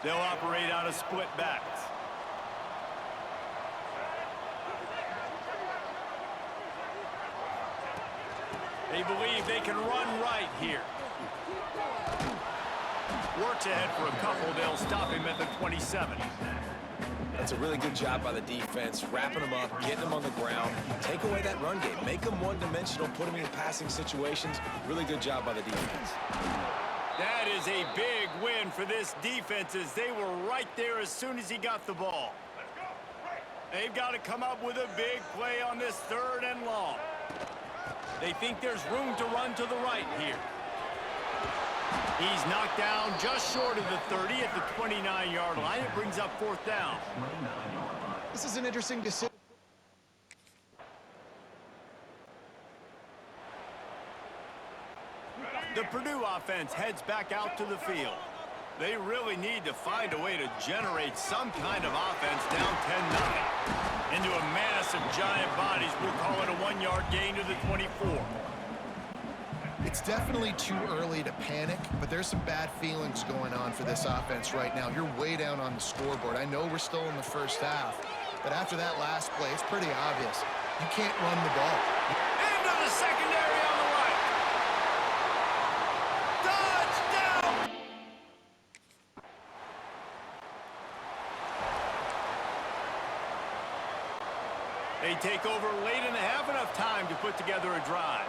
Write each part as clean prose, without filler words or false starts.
They'll operate out of split backs. They believe they can run right here. Works ahead for a couple. They'll stop him at the 27. That's a really good job by the defense, wrapping them up, getting them on the ground. Take away that run game. Make them one-dimensional, put them in passing situations. Really good job by the defense. That is a big win for this defense, as they were right there as soon as he got the ball. They've got to come up with a big play on this 3rd and long. They think there's room to run to the right here. He's knocked down just short of the 30 at the 29-yard line. It brings up 4th down. This is an interesting decision. The Purdue offense heads back out to the field. They really need to find a way to generate some kind of offense down 10-0. Into a mass of giant bodies, we'll call it a 1-yard gain to the 24. It's definitely too early to panic, but there's some bad feelings going on for this offense right now. You're way down on the scoreboard. I know we're still in the first half, but after that last play, it's pretty obvious. You can't run the ball. Into the secondary on the right. Touchdown! They take over late in the half, enough time to put together a drive.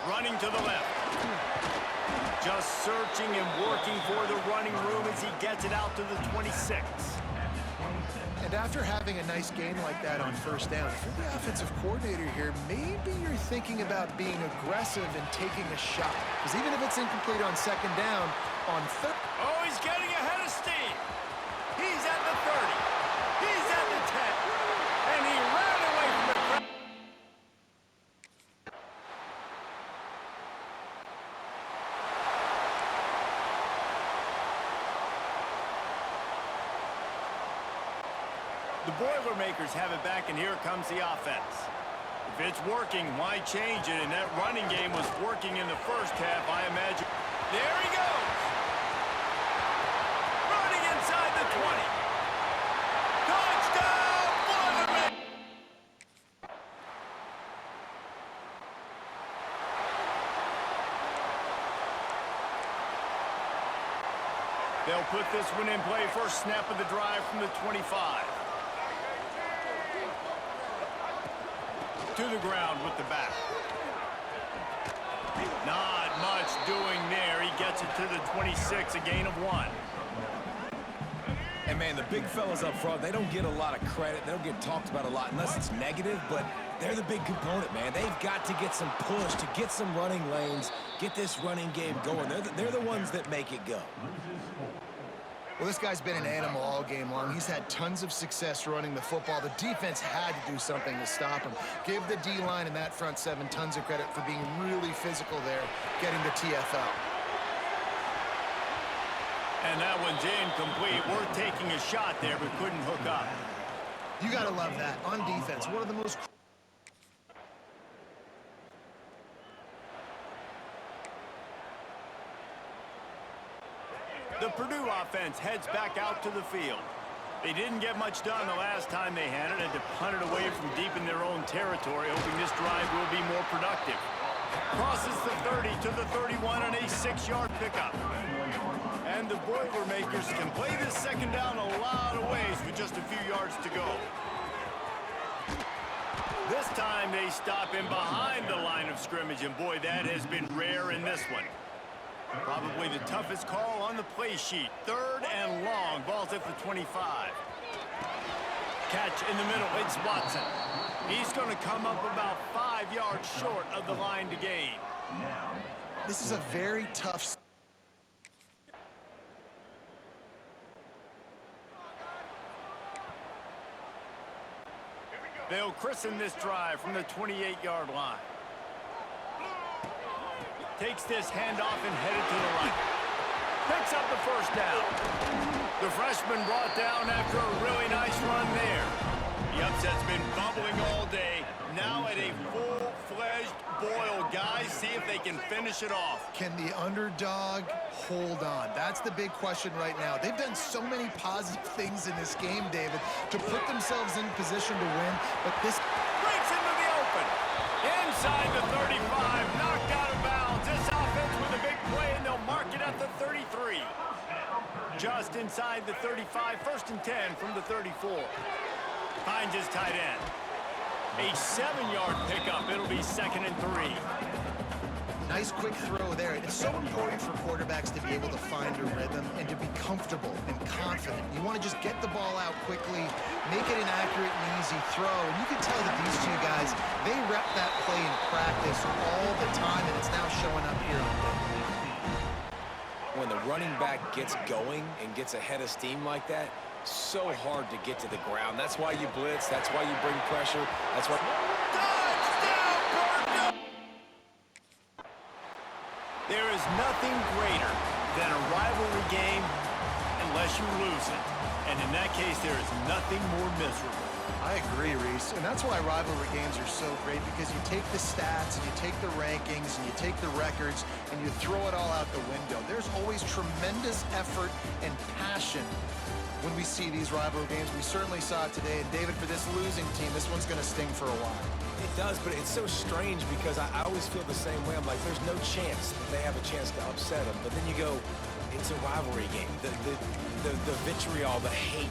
Running to the left. Just searching and working for the running room as he gets it out to the 26. And after having a nice game like that on 1st down, if you're the offensive coordinator here, maybe you're thinking about being aggressive and taking a shot. Because even if it's incomplete on 2nd down, on 3rd... Oh, he's getting ahead of steam. He's at the 30. He's at the 10. And he ran away from the crowd. The Boilermakers have it back, and here comes the offense. If it's working, why change it? And that running game was working in the first half, I imagine. There he goes! Running inside the 20. Touchdown, Boilermakers! They'll put this one in play. First snap of the drive from the 25. To the ground with the back. Not much doing there. He gets it to the 26, a gain of 1. And man, the big fellas up front, they don't get a lot of credit. They don't get talked about a lot unless it's negative, but they're the big component, man. They've got to get some push, to get some running lanes, get this running game going. They're the ones that make it go. Well, this guy's been an animal all game long. He's had tons of success running the football. The defense had to do something to stop him. Give the D-line and that front 7 tons of credit for being really physical there, getting the TFL. And that one's incomplete. Worth taking a shot there, but couldn't hook up. You gotta love that. On defense, one of the most... The Purdue offense heads back out to the field. They didn't get much done the last time they had it, and to punt it away from deep in their own territory, hoping this drive will be more productive. Crosses the 30 to the 31 on a 6-yard pickup. And the Boilermakers can play this 2nd down a lot of ways with just a few yards to go. This time they stop him behind the line of scrimmage, and boy, that has been rare in this one. Probably the toughest call on the play sheet. 3rd and long. Ball's at the 25. Catch in the middle. It's Watson. He's going to come up about 5 yards short of the line to gain. This is a very tough... They'll christen this drive from the 28-yard line. Takes this handoff and headed to the right. Picks up the 1st down. The freshman brought down after a really nice run there. The upset's been bubbling all day. Now at a full-fledged boil, guys. See if they can finish it off. Can the underdog hold on? That's the big question right now. They've done so many positive things in this game, David, to put themselves in position to win, but this Breaks into the open. Inside the 35, knocked out of bounds. This offense with a big play, and they'll mark it at the 33. Just inside the 35, 1st and 10 from the 34. Finds his tight end. A 7-yard pickup. It'll be 2nd and 3. nice quick throw there. And it's so important for quarterbacks to be able to find a rhythm and to be comfortable and confident. You want to just get the ball out quickly, make it an accurate and easy throw. And you can tell that these two guys, they rep that play in practice all the time, and it's now showing up here on day. When the running back gets going and gets ahead of steam like that, so hard to get to the ground. That's why you blitz. That's why you bring pressure. That's why... There is nothing greater than a rivalry game unless you lose it. And in that case, there is nothing more miserable. I agree, Reese. And that's why rivalry games are so great, because you take the stats and you take the rankings and you take the records and you throw it all out the window. There's always tremendous effort and passion when we see these rivalry games. We certainly saw it today. And David, for this losing team, this one's going to sting for a while. It does, but it's so strange because I always feel the same way. I'm like, there's no chance that they have a chance to upset them. But then you go, it's a rivalry game. The vitriol, the hate.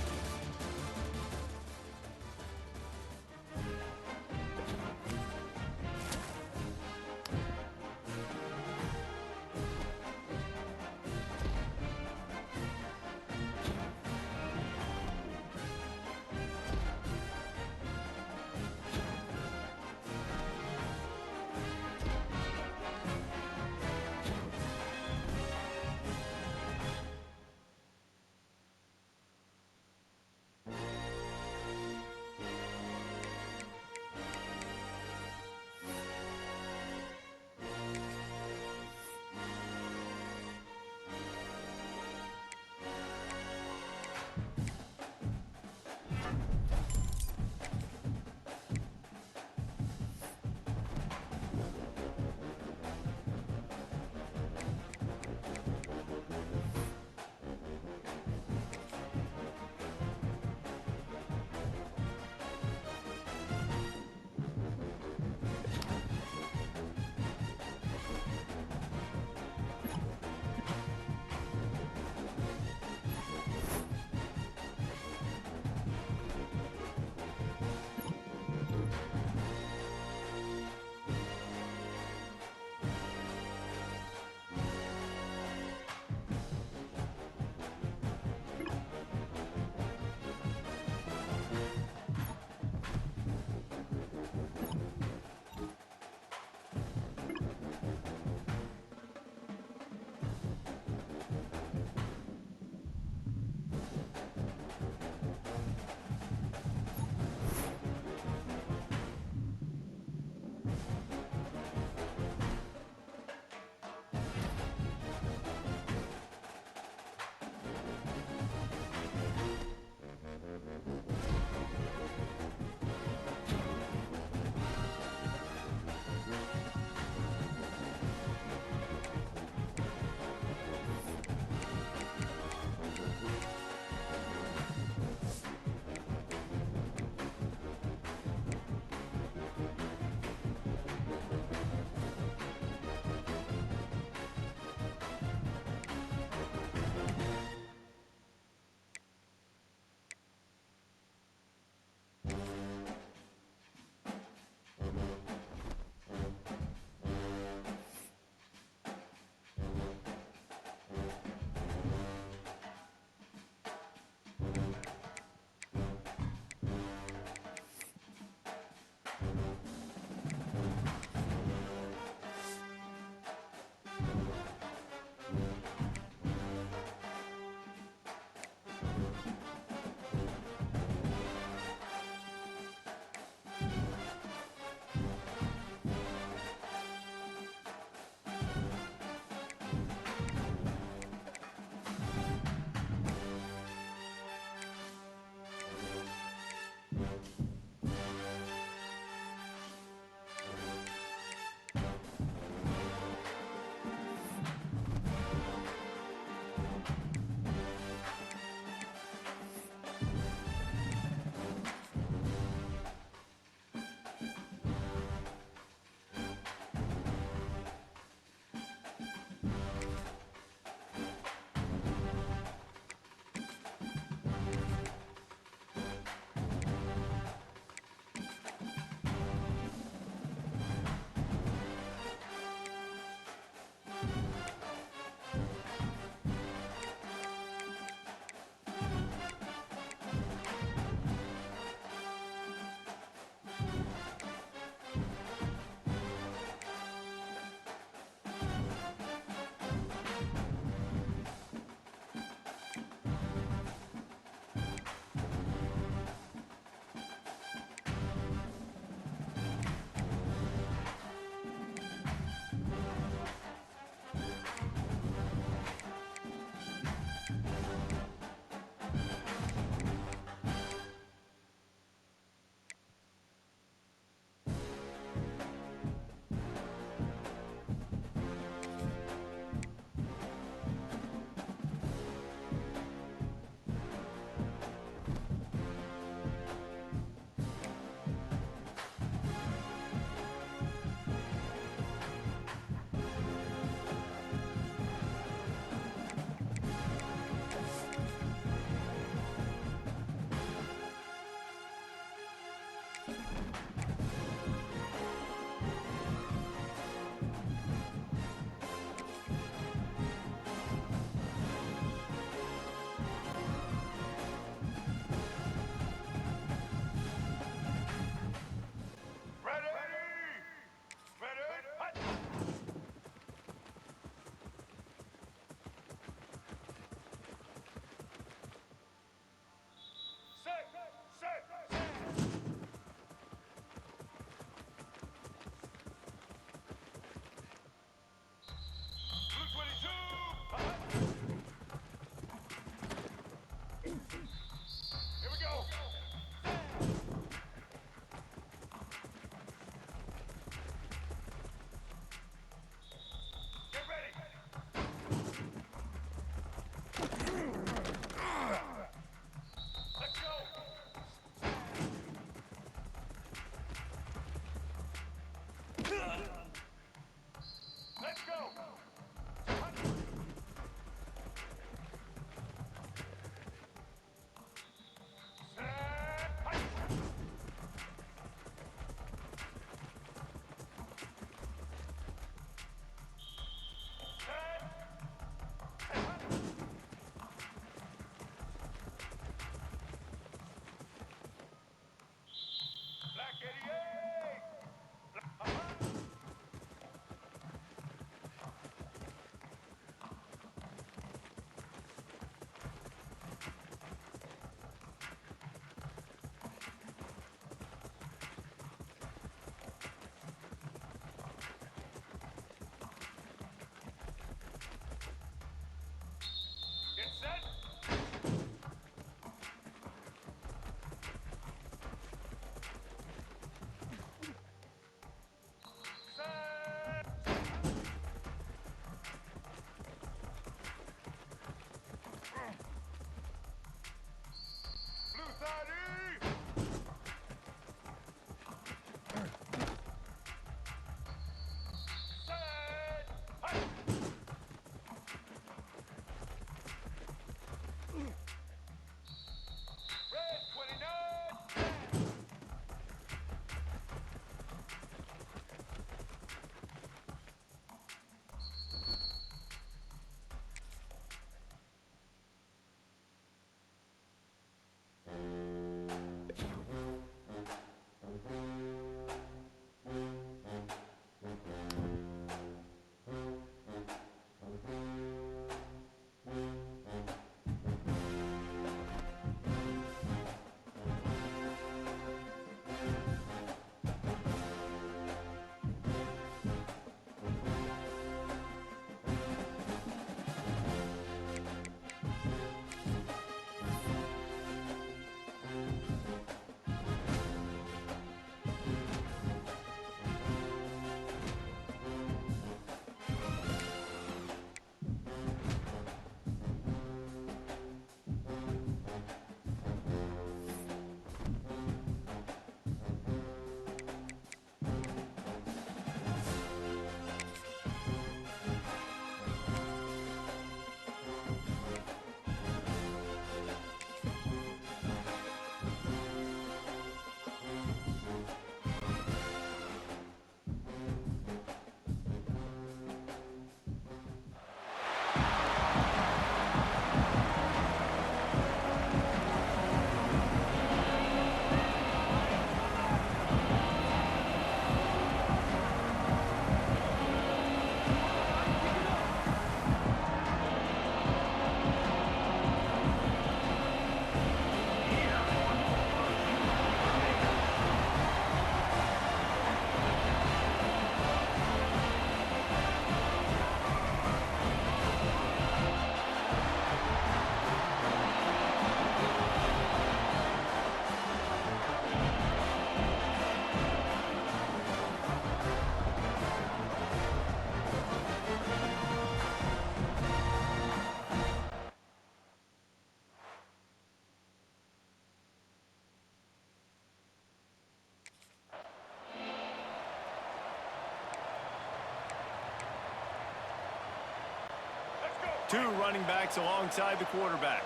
Two running backs alongside the quarterback.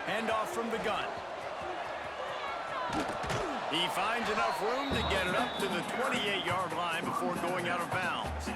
Handoff from the gun. He finds enough room to get it up to the 28-yard line before going out of bounds.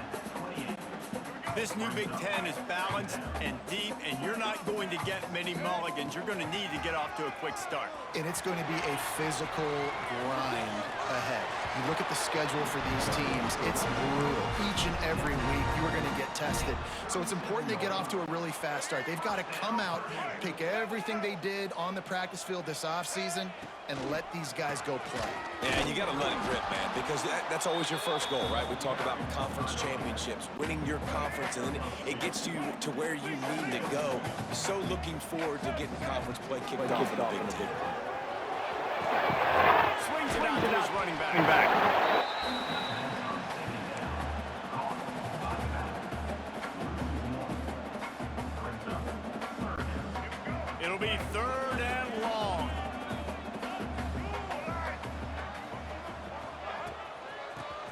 This new Big Ten is balanced and deep, and you're not going to get many mulligans. You're going to need to get off to a quick start. And it's going to be a physical grind ahead. You look at the schedule for these teams, it's brutal. Each and every week, you are going to get tested. So it's important to get off to a really fast start. They've got to come out, pick everything they did on the practice field this offseason, and let these guys go play. Yeah, and you got to let it rip, man, because that's always your first goal, right? We talk about conference championships, winning your conference, and then it gets you to where you need to go. So looking forward to getting conference play kicked off in the Big Ten. Swings it out to his running back. It'll be 3rd and long.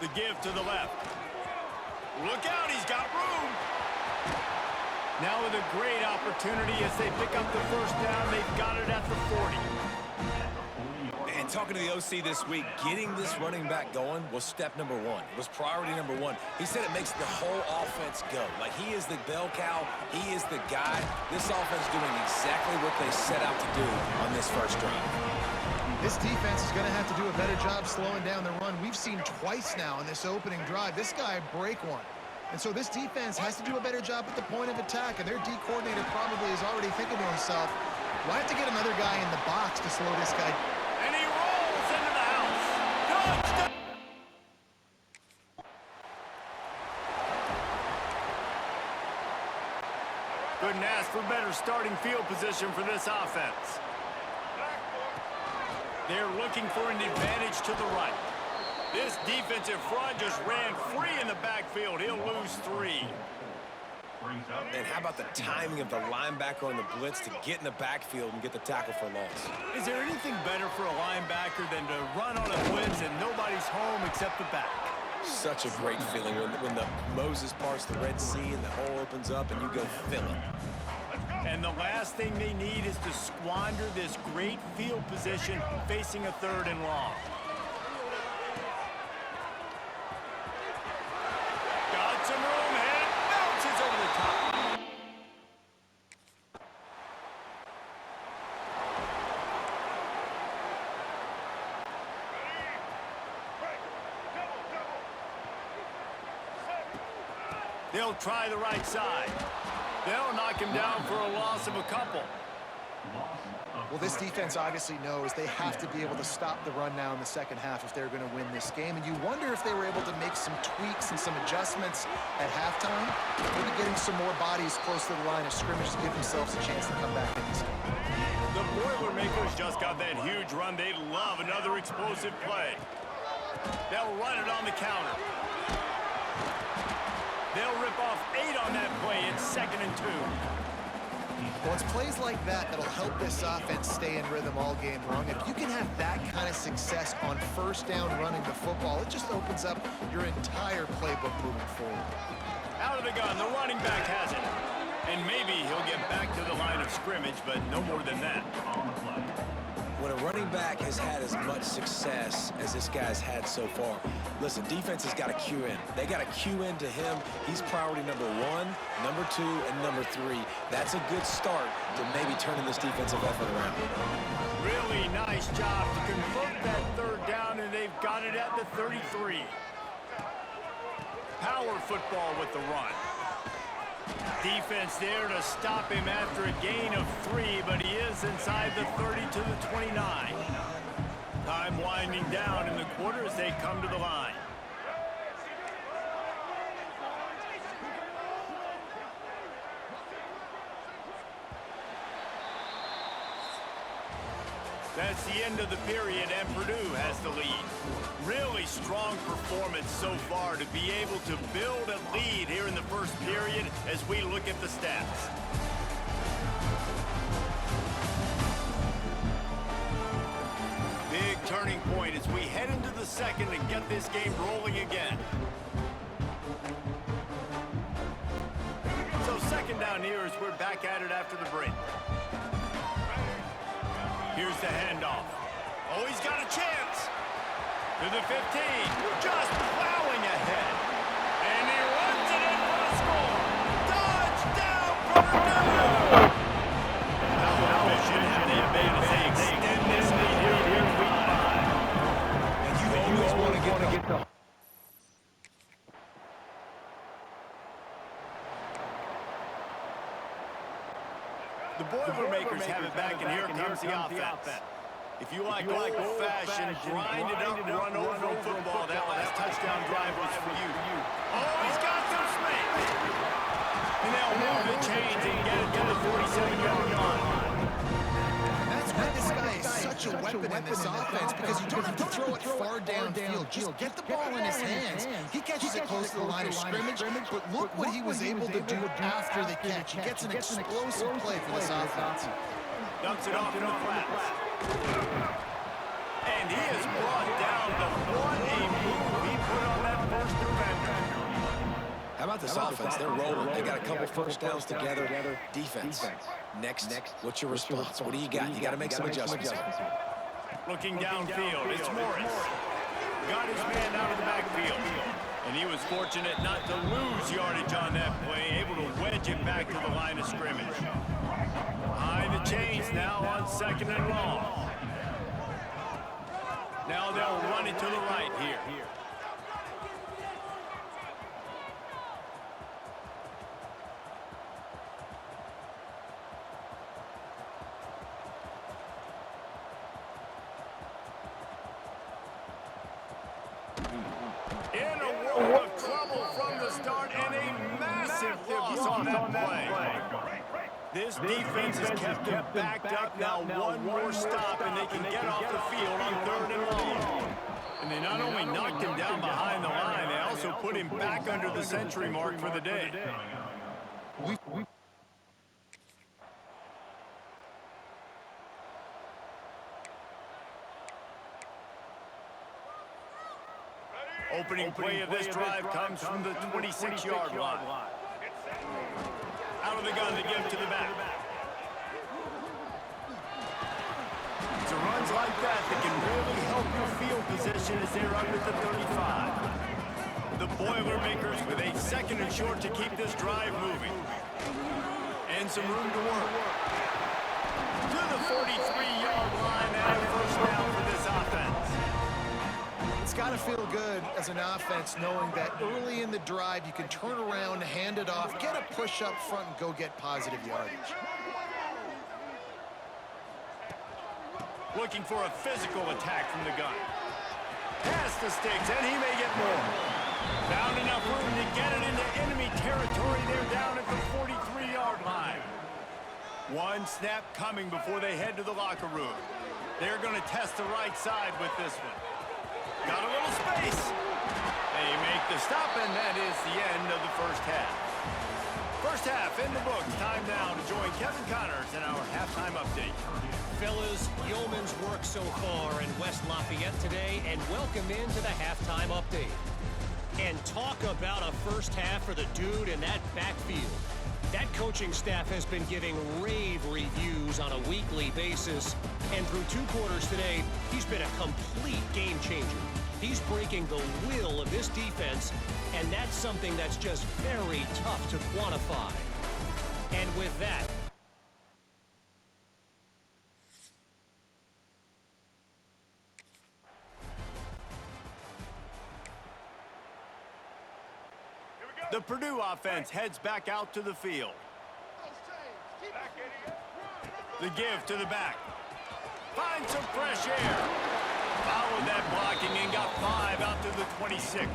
The give to the left. Look out, he's got room. Now with a great opportunity as they pick up the first down. They've got it at the 40. And talking to the OC this week, getting this running back going was step number one. It was priority number one. He said it makes the whole offense go. Like, he is the bell cow. He is the guy. This offense doing exactly what they set out to do on this first drive. This defense is going to have to do a better job slowing down the run. We've seen twice now in this opening drive. This guy break one. And so this defense has to do a better job at the point of attack. And their D coordinator probably is already thinking to himself, well, I have to get another guy in the box to slow this guy. And he rolls into the house. Touchdown! Couldn't ask for better starting field position for this offense. They're looking for an advantage to the right. This defensive front just ran free in the backfield. He'll lose 3. And how about the timing of the linebacker on the blitz to get in the backfield and get the tackle for loss? Is there anything better for a linebacker than to run on a blitz and nobody's home except the back? Such a great feeling when the Moses parts the Red Sea and the hole opens up and you go fill it. And the last thing they need is to squander this great field position facing a 3rd and long. Got some room and bounces over the top. They'll try the right side. They'll knock him down for a loss of a couple. Well, this defense obviously knows they have to be able to stop the run now in the second half if they're going to win this game. And you wonder if they were able to make some tweaks and some adjustments at halftime, maybe getting some more bodies close to the line of scrimmage to give themselves a chance to come back in this game. The Boilermakers just got that huge run. They love another explosive play. They'll run it on the counter. They'll rip off 8 on that play. It's 2nd and 2. Well, it's plays like that that'll help this offense stay in rhythm all game long. If you can have that kind of success on first down running the football, it just opens up your entire playbook moving forward. Out of the gun, the running back has it. And maybe he'll get back to the line of scrimmage, but no more than that. When a running back has had as much success as this guy's had so far, listen, defense has got to cue in. They got to cue in to him. He's priority number 1, number 2, and number 3. That's a good start to maybe turning this defensive effort around. Really nice job to convert that 3rd down, and they've got it at the 33. Power football with the run. Defense there to stop him after a gain of 3, but he is inside the 30 to the 29. Time winding down in the quarter as they come to the line. That's the end of the period, and Purdue has the lead. Really strong performance so far to be able to build a lead here in the first period as we look at the stats. Big turning point as we head into the second and get this game rolling again. down here as we're back at it after the break. Here's the handoff. Oh, he's got a chance. To the 15. Just plowing ahead. And he runs it in for a score. Touchdown, Purdue! How efficient have they been as they extend this lead here in week 5? And you always want to get the... The Boilermakers have it back, and here comes the offense. If you like old-fashioned, grind-it-up, run-over football, that last touchdown drive was for you. Oh, he's got some space! And they'll move the chains and get it to the 47-yard line. That's why this guy is such a weapon in this offense, because you don't have to throw it far downfield. Just get the ball in his hands. He catches it close to the line of scrimmage, but look what he was able to do after the catch. He gets an explosive play for this offense. Dumps it off in the flats. And he is brought down, but what a move he put on that first defender. How about this offense? They're rolling. They got a couple first downs together. Defense. Next, what's your response? What do you got? You got to make some adjustments. Looking downfield, it's Morris. Got his man out of the backfield. And he was fortunate not to lose yardage on that play, able to wedge it back to the line of scrimmage. Behind the chains now on 2nd and long. Now they'll run it to the right here. In a world of trouble from the start and a massive loss on that play. This defense has kept them backed up. Now one more stop and they can get off the field on 3rd and long. And they not only knocked him down behind the line, they also put him back under the century mark for the day. Opening play of this drive comes from the 26-yard line. Out of the gun to give to the back. It's runs like that can really help your field position as they're under the 35. The Boilermakers with a 2nd and short to keep this drive moving. And some room to work. To the 43-yard line and a first down for this offense. It's got to feel good as an offense knowing that early in the drive you can turn around, hand it off, get a push up front, and go get positive yardage. Looking for a physical attack from the gun. Pass the sticks, and he may get more. Found enough room to get it into enemy territory. They're down at the 43-yard line. One snap coming before they head to the locker room. They're going to test the right side with this one. Got a little space. They make the stop, and that is the end of the first half. First half in the books. Time now to join Kevin Connors in our halftime update. Fellas, yeoman's work so far in West Lafayette today, and welcome into the halftime update. And talk about a first half for the dude in that backfield. That coaching staff has been giving rave reviews on a weekly basis, and through 2 quarters today, he's been a complete game changer. He's breaking the will of this defense, and that's something that's just very tough to quantify. And with that, the Purdue offense heads back out to the field. The give to the back. Find some fresh air. Followed that blocking and got 5 out to the 26.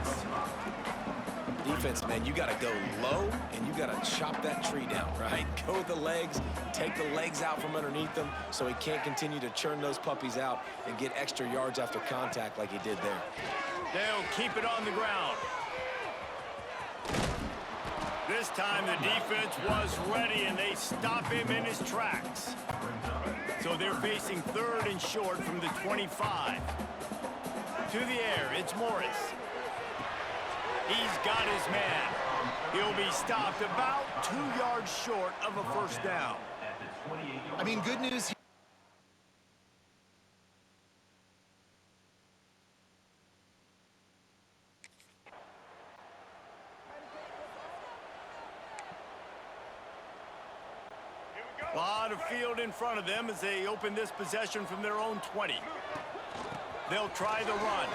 Defense, man, you got to go low, and you got to chop that tree down, right? Go with the legs, take the legs out from underneath them so he can't continue to churn those puppies out and get extra yards after contact like he did there. They'll keep it on the ground. This time the defense was ready, and they stop him in his tracks. So they're facing 3rd and short from the 25. To the air, it's Morris. He's got his man. He'll be stopped about 2 yards short of a first down. I mean, good news. A lot of field in front of them as they open this possession from their own 20. They'll try the run.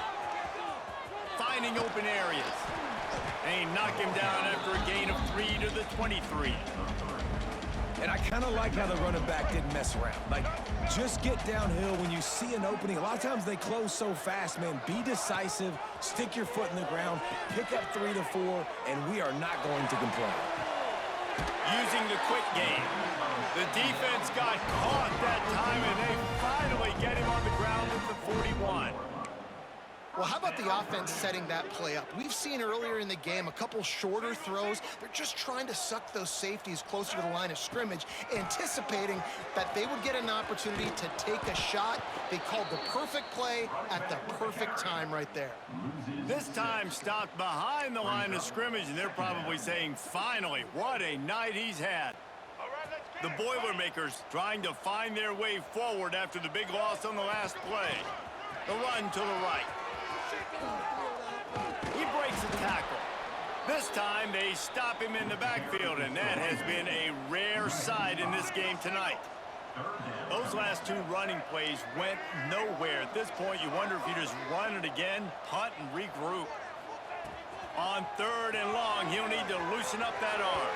Finding open areas. And they knock him down after a gain of 3 to the 23. And I kind of like how the running back didn't mess around. Like, just get downhill when you see an opening. A lot of times they close so fast, man. Be decisive, stick your foot in the ground, pick up 3 to 4, and we are not going to complain. Using the quick game. The defense got caught that time, and they finally get him on the ground at the 41. Well, how about the offense setting that play up? We've seen earlier in the game a couple shorter throws. They're just trying to suck those safeties closer to the line of scrimmage, anticipating that they would get an opportunity to take a shot. They called the perfect play at the perfect time right there. This time stopped behind the line of scrimmage, and they're probably saying, finally, what a night he's had. The Boilermakers trying to find their way forward after the big loss on the last play. The run to the right. He breaks a tackle. This time they stop him in the backfield, and that has been a rare sight in this game tonight. Those last 2 running plays went nowhere. At this point, you wonder if you just run it again, punt, and regroup. On 3rd and long, he'll need to loosen up that arm.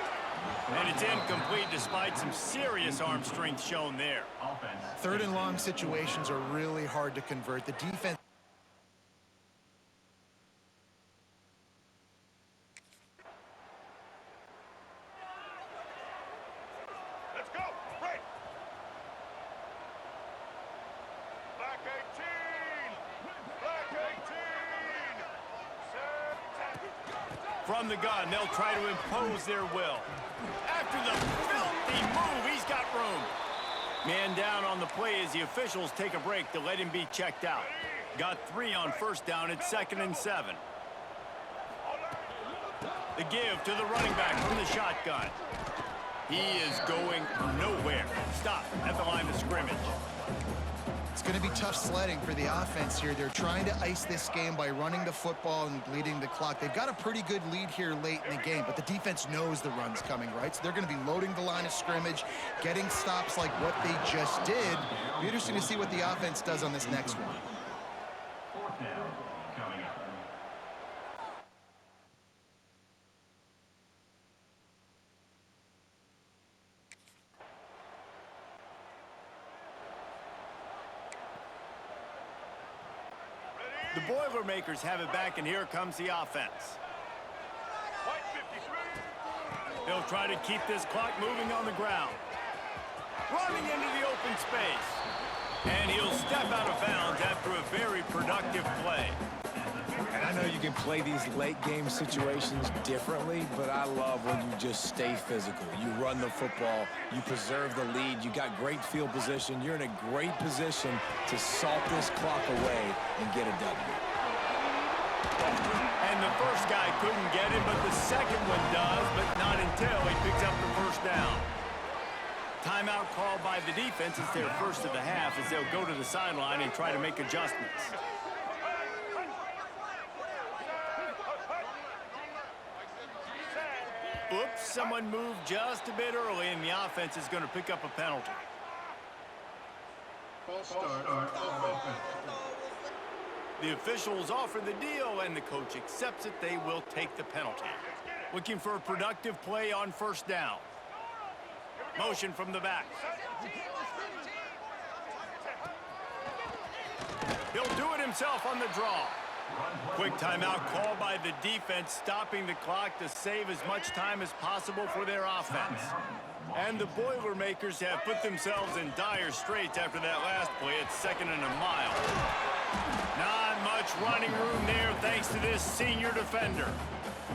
And it's incomplete despite some serious arm strength shown there. 3rd and long situations are really hard to convert. The defense. Let's go. Right. Black 18. Black 18. From the gun, they'll try to impose their will. After the filthy move, he's got room. Man down on the play as the officials take a break to let him be checked out. Got 3 on first down at 2nd and 7. The give to the running back from the shotgun. He is going nowhere. Stop at the line of scrimmage. It's going to be tough sledding for the offense here. They're trying to ice this game by running the football and bleeding the clock. They've got a pretty good lead here late in the game, but the defense knows the run's coming, right? So they're going to be loading the line of scrimmage, getting stops like what they just did. It'll be interesting to see what the offense does on this next one. The Boilermakers have it back, and here comes the offense. They'll try to keep this clock moving on the ground. Running into the open space. And he'll step out of bounds after a very productive play. And I know you can play these late-game situations differently, but I love when you just stay physical. You run the football, you preserve the lead, you got great field position, you're in a great position to salt this clock away and get a W. And the first guy couldn't get him, but the second one does, but not until he picks up the first down. Timeout called by the defense. It's their first of the half as they'll go to the sideline and try to make adjustments. Oops, someone moved just a bit early, and the offense is going to pick up a penalty. False start. The officials offer the deal, and the coach accepts it. They will take the penalty. Looking for a productive play on first down. Motion from the back. He'll do it himself on the draw. Quick timeout call by the defense, stopping the clock to save as much time as possible for their offense. And the Boilermakers have put themselves in dire straits after that last play at 2nd and a mile. Not much running room there thanks to this senior defender.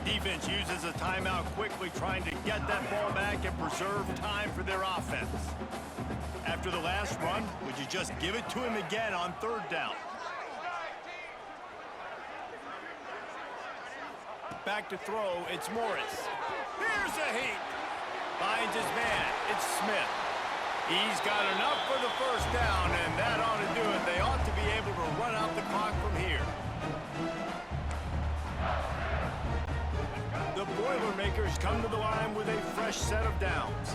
Defense uses a timeout quickly, trying to get that ball back and preserve time for their offense. After the last run, would you just give it to him again on 3rd down? Back to throw, it's Morris. Here's a heat. Finds his man. It's Smith. He's got enough for the first down, and that ought to do it. They ought to be able to run out the clock from here. The Boilermakers come to the line with a fresh set of downs.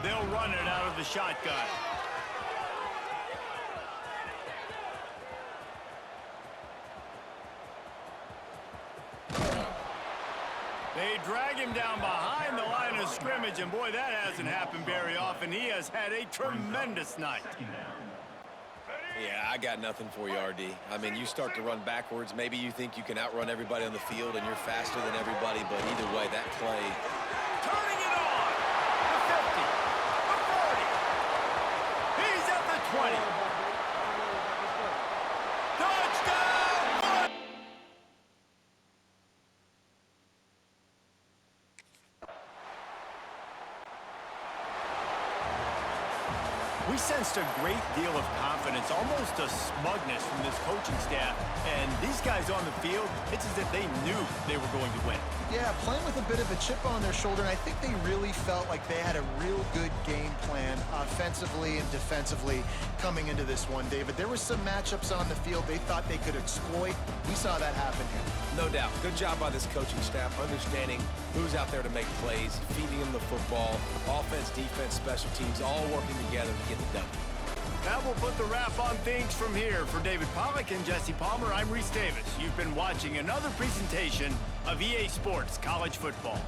They'll run it out of the shotgun. They drag him down behind the line of scrimmage, and boy, that hasn't happened very often. He has had a tremendous night. Yeah, I got nothing for you, RD. I mean, you start to run backwards. Maybe you think you can outrun everybody on the field and you're faster than everybody, but either way, that play... Turning it on! The 50, the 40. He's at the 20. Touchdown! We sensed a great deal of confidence, almost a smugness from this coaching staff. And these guys on the field, it's as if they knew they were going to win. Yeah, playing with a bit of a chip on their shoulder, and I think they really felt like they had a real good game plan offensively and defensively coming into this one, David. There were some matchups on the field they thought they could exploit. We saw that happen here. No doubt. Good job by this coaching staff, understanding who's out there to make plays, feeding them the football, offense, defense, special teams, all working together to get the W. That will put the wrap on things from here. For David Pollack and Jesse Palmer, I'm Reese Davis. You've been watching another presentation of EA Sports College Football.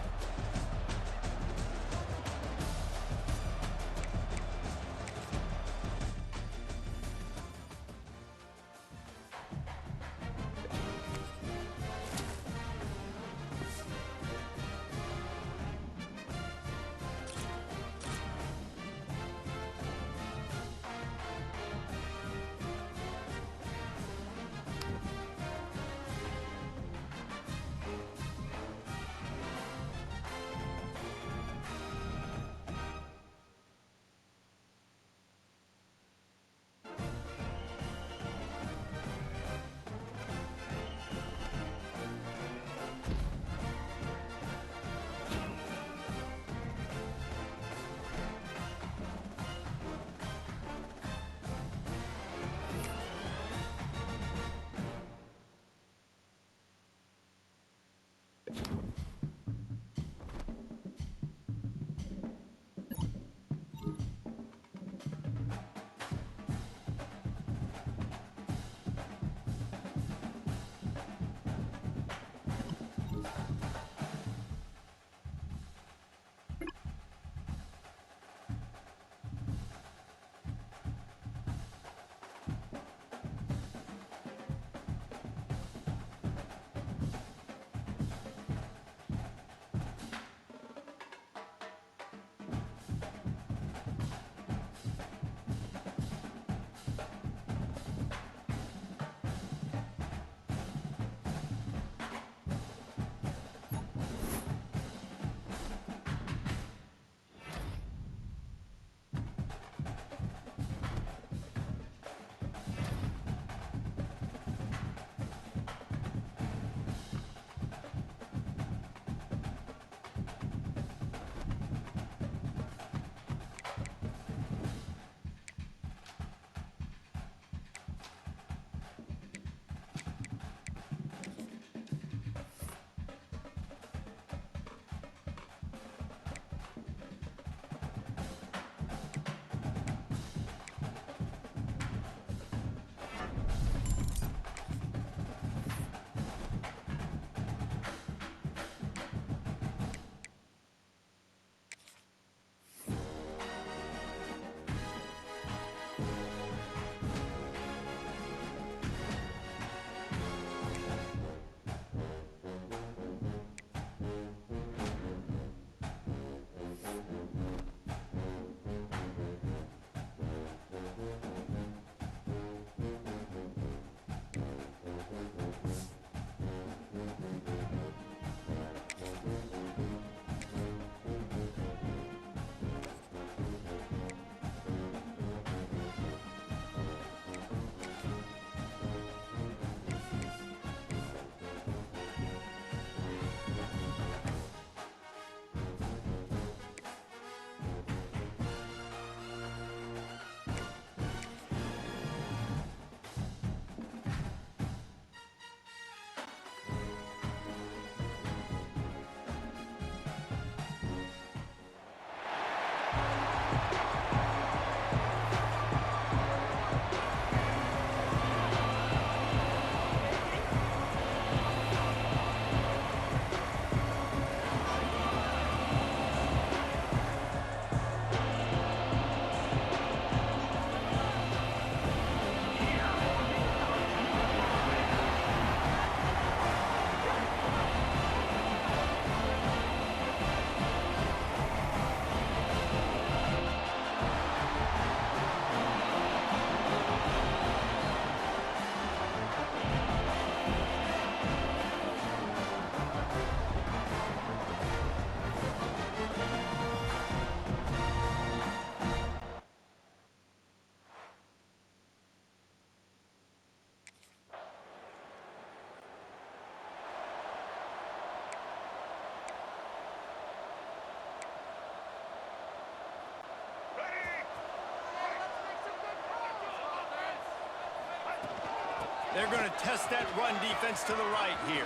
They're going to test that run defense to the right here.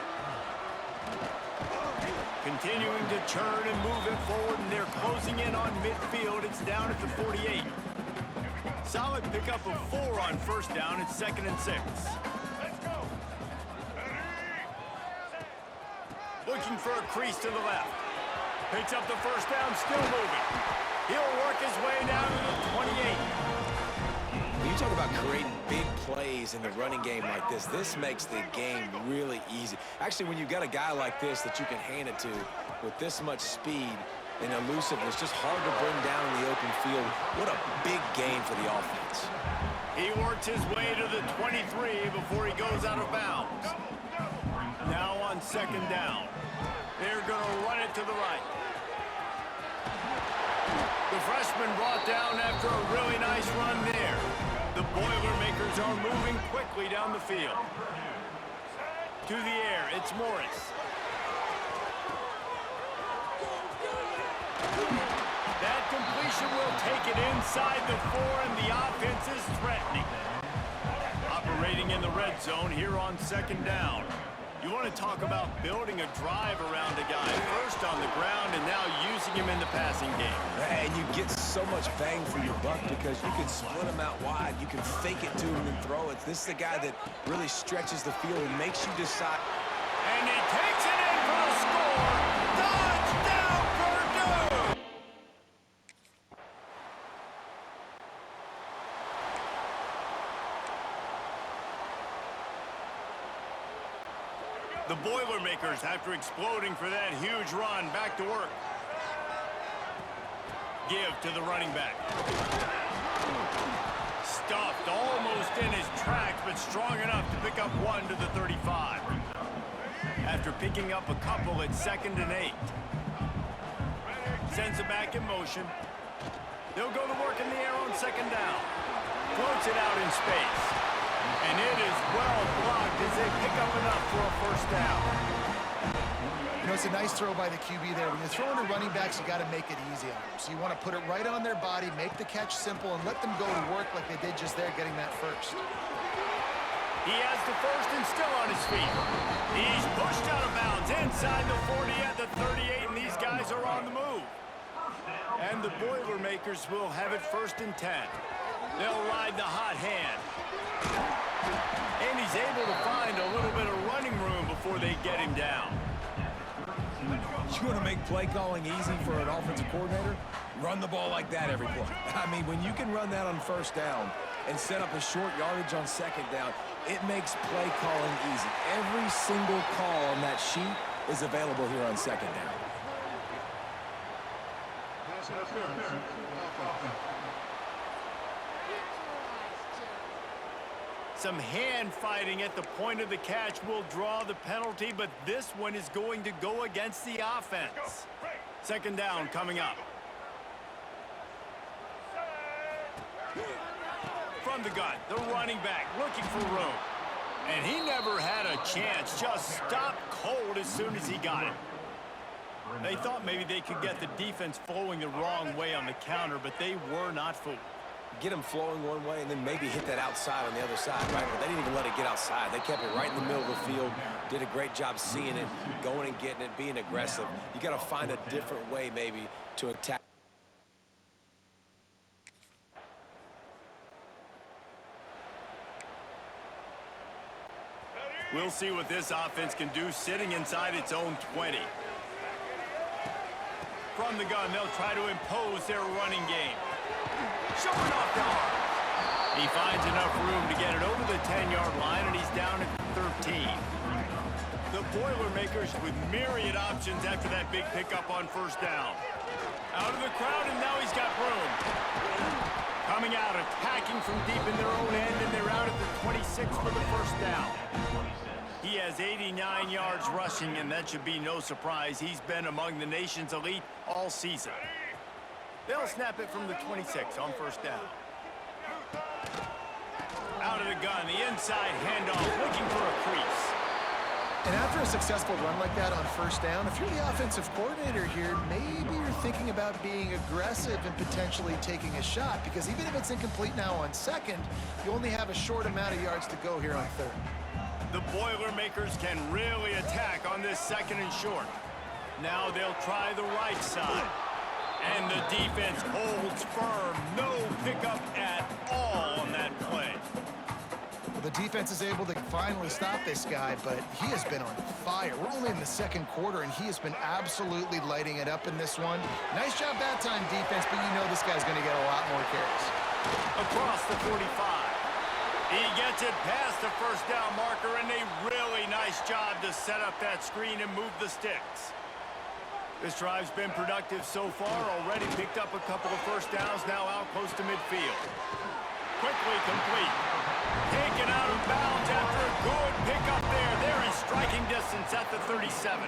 Continuing to churn and move it forward, and they're closing in on midfield. It's down at the 48. Solid pickup of 4 on first down. It's 2nd and 6. Looking for a crease to the left. Picks up the first down, still moving. He'll work his way down to the 28. When you talk about creating big plays in the running game like this makes the game really easy. Actually, when you've got a guy like this that you can hand it to with this much speed and elusiveness, just hard to bring down in the open field. What a big game for the offense. He works his way to the 23 before he goes out of bounds. Now on 2nd down. They're going to run it to the right. The freshman brought down after a really nice run there. The Boilermakers are moving quickly down the field. To the air, it's Morris. That completion will take it inside the 4, and the offense is threatening. Operating in the red zone here on 2nd down. You want to talk about building a drive around a guy. First on the ground and now using him in the passing game. And you get so much bang for your buck because you can split him out wide. You can fake it to him and throw it. This is the guy that really stretches the field and makes you decide. And he takes it in for the score. Touchdown, Purdue! The Boilermakers, after exploding for that huge run, back to work. Give to the running back. Stuffed almost in his tracks, but strong enough to pick up 1 to the 35. After picking up a couple, it's 2nd and 8. Sends it back in motion. They'll go to work in the air on 2nd down. Floats it out in space. And it is well blocked as they pick up enough for a first down. You know, it's a nice throw by the QB there. When you're throwing to running backs, you got to make it easy on them. So you want to put it right on their body, make the catch simple, and let them go to work like they did just there, getting that first. He has the first and still on his feet. He's pushed out of bounds inside the 40 at the 38, and these guys are on the move. And the Boilermakers will have it 1st and 10. They'll ride the hot hand. And he's able to find a little bit of running room before they get him down. You want to make play calling easy for an offensive coordinator? Run the ball like that every play. I mean, when you can run that on first down and set up a short yardage on 2nd down, it makes play calling easy. Every single call on that sheet is available here on 2nd down. Some hand fighting at the point of the catch will draw the penalty, but this one is going to go against the offense. 2nd down coming up. From the gun, the running back looking for room. And he never had a chance, just stopped cold as soon as he got it. They thought maybe they could get the defense flowing the wrong way on the counter, but they were not fooled. Get them flowing one way and then maybe hit that outside on the other side, right? But they didn't even let it get outside. They kept it right in the middle of the field, did a great job seeing it, going and getting it, being aggressive. You got to find a different way maybe to attack. We'll see what this offense can do sitting inside its own 20. From the gun, they'll try to impose their running game. Showing off the arm. He finds enough room to get it over the 10-yard line, and he's down at 13. The Boilermakers with myriad options after that big pickup on first down. Out of the crowd, and now he's got room. Coming out, attacking from deep in their own end, and they're out at the 26 for the first down. He has 89 yards rushing, and that should be no surprise. He's been among the nation's elite all season. They'll snap it from the 26 on first down. Out of the gun, the inside handoff, looking for a crease. And after a successful run like that on first down, if you're the offensive coordinator here, maybe you're thinking about being aggressive and potentially taking a shot, because even if it's incomplete now on second, you only have a short amount of yards to go here on third. The Boilermakers can really attack on this second and short. Now they'll try the right side. And the defense holds firm. No pickup at all on that play. Well, the defense is able to finally stop this guy, but he has been on fire. We're only in the second quarter, and he has been absolutely lighting it up in this one. Nice job that time, defense, but you know this guy's going to get a lot more carries. Across the 45. He gets it past the first down marker, and a really nice job to set up that screen and move the sticks. This drive's been productive so far, already picked up a couple of first downs, now out close to midfield. Quickly complete. Taken out of bounds after a good pickup there. They're in striking distance at the 37.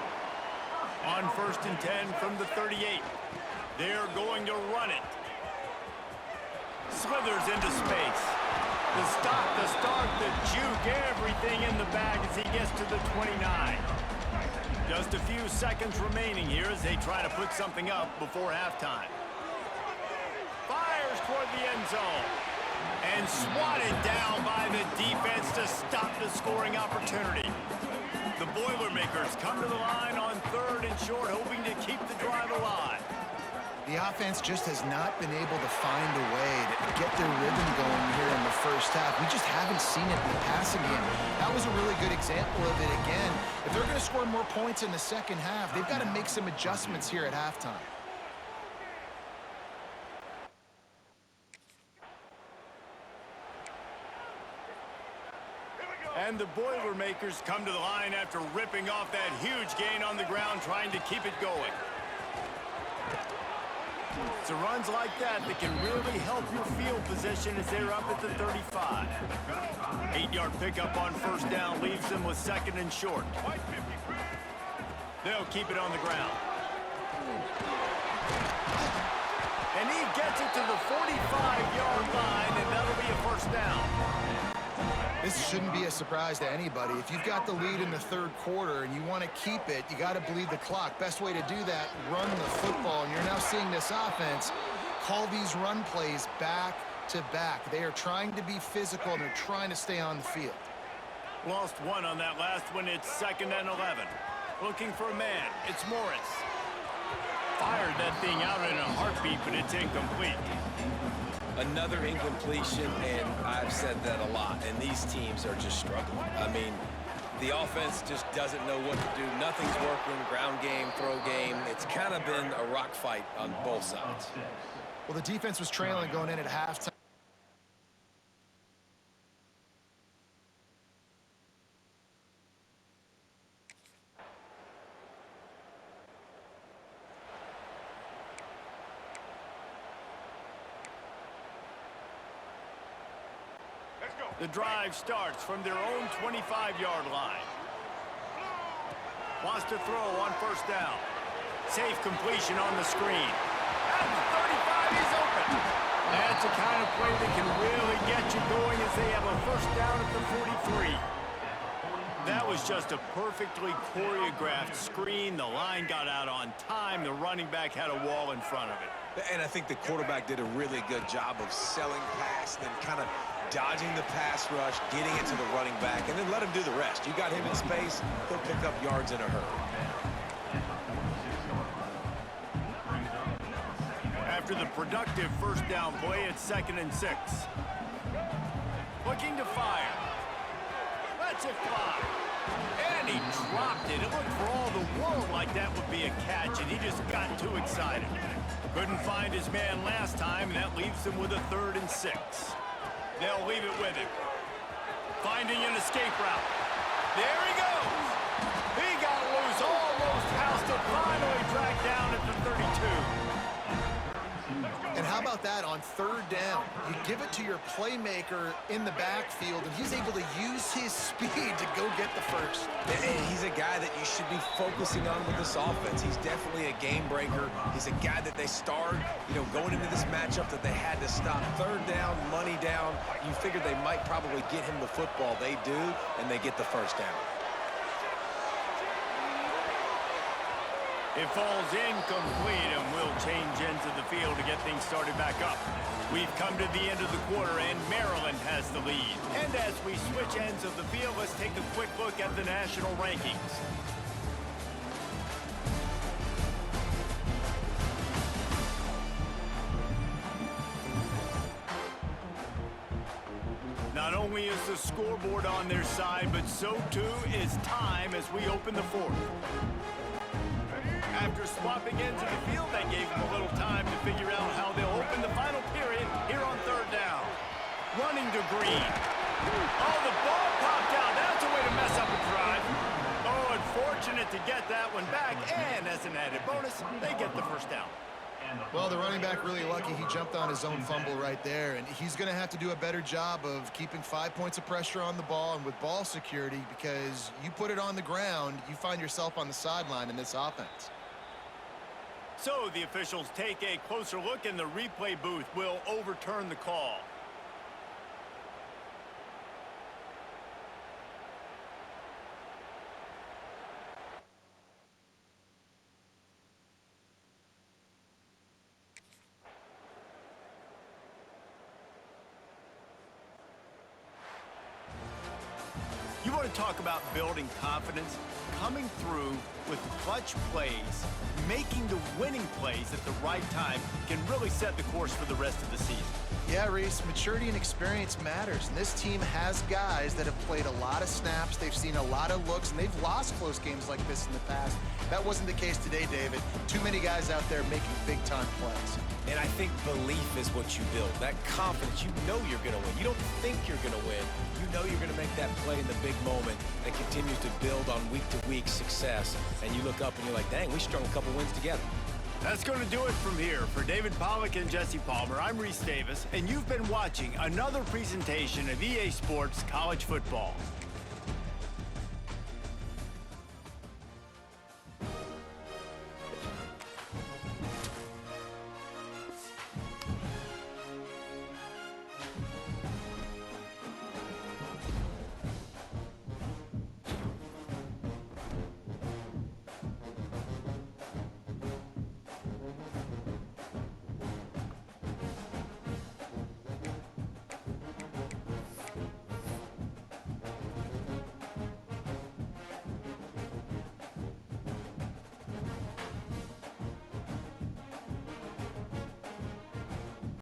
On 1st and 10 from the 38. They're going to run it. Slithers into space. The stop, the start, the juke, everything in the bag as he gets to the 29. Just a few seconds remaining here as they try to put something up before halftime. Fires toward the end zone. And swatted down by the defense to stop the scoring opportunity. The Boilermakers come to the line on 3rd and short, hoping to keep the drive alive. The offense just has not been able to find a way to get their rhythm going here in the first half. We just haven't seen it in the passing game. That was a really good example of it again. If they're going to score more points in the second half, they've got to make some adjustments here at halftime. And the Boilermakers come to the line after ripping off that huge gain on the ground, trying to keep it going. So runs like that can really help your field position as they're up at the 35. 8-yard pickup on first down leaves them with 2nd and short. They'll keep it on the ground. And he gets it to the 45-yard line, and that'll be a first down. This shouldn't be a surprise to anybody. If you've got the lead in the third quarter and you want to keep it, you got to bleed the clock. Best way to do that, run the football. And you're now seeing this offense call these run plays back to back. They are trying to be physical, and they're trying to stay on the field. Lost one on that last one. It's 2nd and 11. Looking for a man. It's Morris. Fired that thing out in a heartbeat, but it's incomplete. Another incompletion, and I've said that a lot, and these teams are just struggling. I mean, the offense just doesn't know what to do. Nothing's working, ground game, throw game. It's kind of been a rock fight on both sides. Well, the defense was trailing going in at halftime. The drive starts from their own 25-yard line. Wants to throw on first down. Safe completion on the screen. At the 35, he's open. That's the kind of play that can really get you going as they have a first down at the 43. That was just a perfectly choreographed screen. The line got out on time. The running back had a wall in front of it. And I think the quarterback did a really good job of selling past and then kind of dodging the pass rush, getting it to the running back, and then let him do the rest. You got him in space, he'll pick up yards in a hurry. After the productive first down play, it's 2nd and 6. Looking to fire. Lets it fly. And he dropped it. It looked for all the world like that would be a catch, and he just got too excited. Couldn't find his man last time, and that leaves him with a 3rd and 6. They'll leave it with him. Finding an escape route. There he goes. He got loose, almost housed it, finally dragged down at the 32. And how about that on 3rd down? You give it to your playmaker in the backfield, and he's able to use his speed to go get the first. And he's a guy that you should be focusing on with this offense. He's definitely a game breaker. He's a guy that they starred, going into this matchup that they had to stop. 3rd down, money down. You figured they might probably get him the football. They do, and they get the first down. It falls incomplete, and we'll change ends of the field to get things started back up. We've come to the end of the quarter, and Maryland has the lead. And as we switch ends of the field, let's take a quick look at the national rankings. Not only is the scoreboard on their side, but so too is time as we open the fourth. After swapping ends of the field, that gave them a little time to figure out how they'll open the final period here on third down. Running to Green. Oh, the ball popped out. That's a way to mess up a drive. Oh, unfortunate to get that one back. And as an added bonus, they get the first down. Well, the running back really lucky he jumped on his own fumble right there, and he's going to have to do a better job of keeping 5 points of pressure on the ball and with ball security, because you put it on the ground, you find yourself on the sideline in this offense. So the officials take a closer look, and the replay booth will overturn the call. You want to talk about building confidence? Coming through with clutch plays, making the winning plays at the right time can really set the course for the rest of the season. Yeah, Reese, maturity and experience matters, and this team has guys that have played a lot of snaps, they've seen a lot of looks, and they've lost close games like this in the past. That wasn't the case today, David. Too many guys out there making big-time plays. And I think belief is what you build. That confidence, you know you're going to win. You don't think you're going to win. You know you're going to make that play in the big moment that continues to build on week-to-week success. And you look up and you're like, dang, we strung a couple wins together. That's going to do it from here. For David Pollack and Jesse Palmer, I'm Reese Davis, and you've been watching another presentation of EA Sports College Football.